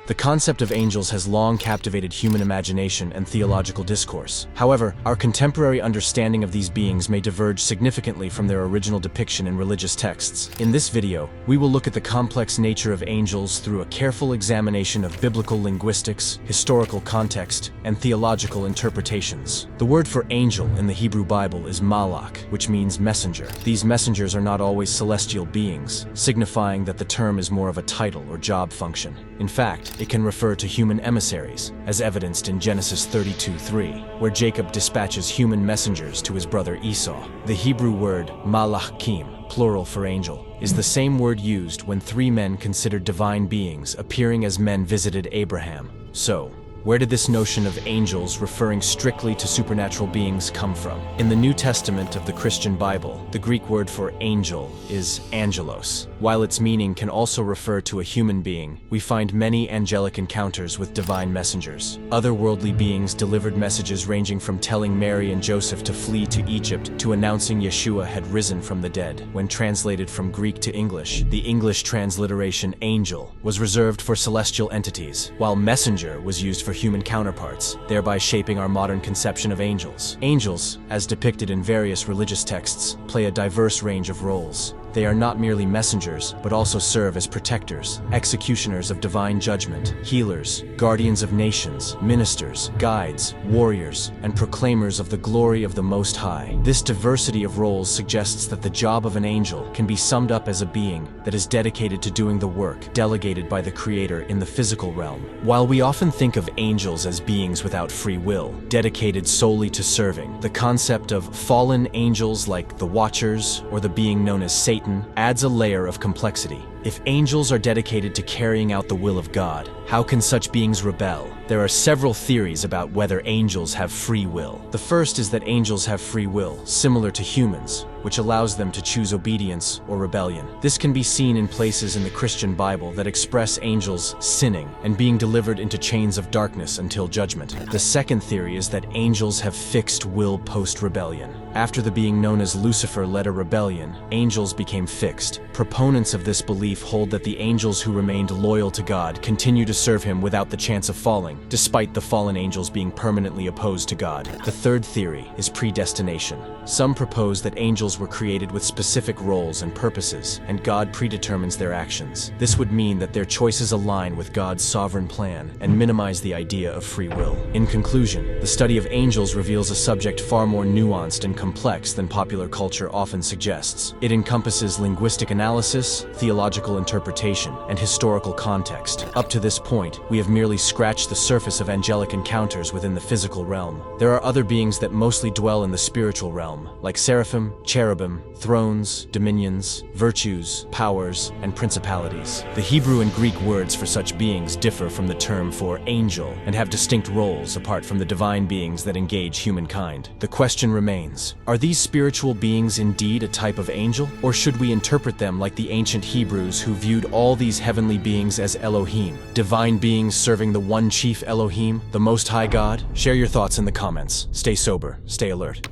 The concept of angels has long captivated human imagination and theological discourse. However, our contemporary understanding of these beings may diverge significantly from their original depiction in religious texts. In this video, we will look at the complex nature of angels through a careful examination of biblical linguistics, historical context, and theological interpretations. The word for angel in the Hebrew Bible is malach, which means messenger. These messengers are not always celestial beings, signifying that the term is more of a title or job function. In fact, it can refer to human emissaries, as evidenced in Genesis 32:3, where Jacob dispatches human messengers to his brother Esau. The Hebrew word malachim, plural for angel, is the same word used when three men considered divine beings appearing as men visited Abraham. So, where did this notion of angels referring strictly to supernatural beings come from? In the New Testament of the Christian Bible, the Greek word for angel is angelos. While its meaning can also refer to a human being, we find many angelic encounters with divine messengers. Otherworldly beings delivered messages ranging from telling Mary and Joseph to flee to Egypt to announcing Yeshua had risen from the dead. When translated from Greek to English, the English transliteration angel was reserved for celestial entities, while messenger was used for human counterparts, thereby shaping our modern conception of angels. Angels, as depicted in various religious texts, play a diverse range of roles. They are not merely messengers, but also serve as protectors, executioners of divine judgment, healers, guardians of nations, ministers, guides, warriors, and proclaimers of the glory of the Most High. This diversity of roles suggests that the job of an angel can be summed up as a being that is dedicated to doing the work delegated by the Creator in the physical realm. While we often think of angels as beings without free will, dedicated solely to serving, the concept of fallen angels like the Watchers or the being known as Satan adds a layer of complexity. If angels are dedicated to carrying out the will of God, how can such beings rebel? There are several theories about whether angels have free will. The first is that angels have free will, similar to humans, which allows them to choose obedience or rebellion. This can be seen in places in the Christian Bible that express angels sinning and being delivered into chains of darkness until judgment. The second theory is that angels have fixed will post-rebellion. After the being known as Lucifer led a rebellion, angels became fixed. Proponents of this belief hold that the angels who remained loyal to God continue to serve him without the chance of falling, despite the fallen angels being permanently opposed to God. The third theory is predestination. Some propose that angels were created with specific roles and purposes, and God predetermines their actions. This would mean that their choices align with God's sovereign plan and minimize the idea of free will. In conclusion, the study of angels reveals a subject far more nuanced and complex than popular culture often suggests. It encompasses linguistic analysis, theological interpretation, and historical context. Up to this point, we have merely scratched the surface of angelic encounters within the physical realm. There are other beings that mostly dwell in the spiritual realm, like seraphim, cherubim, thrones, dominions, virtues, powers, and principalities. The Hebrew and Greek words for such beings differ from the term for angel and have distinct roles apart from the divine beings that engage humankind. The question remains, are these spiritual beings indeed a type of angel, or should we interpret them like the ancient Hebrews who viewed all these heavenly beings as Elohim, divine beings serving the one chief Elohim, the Most High God? Share your thoughts in the comments. Stay sober, stay alert.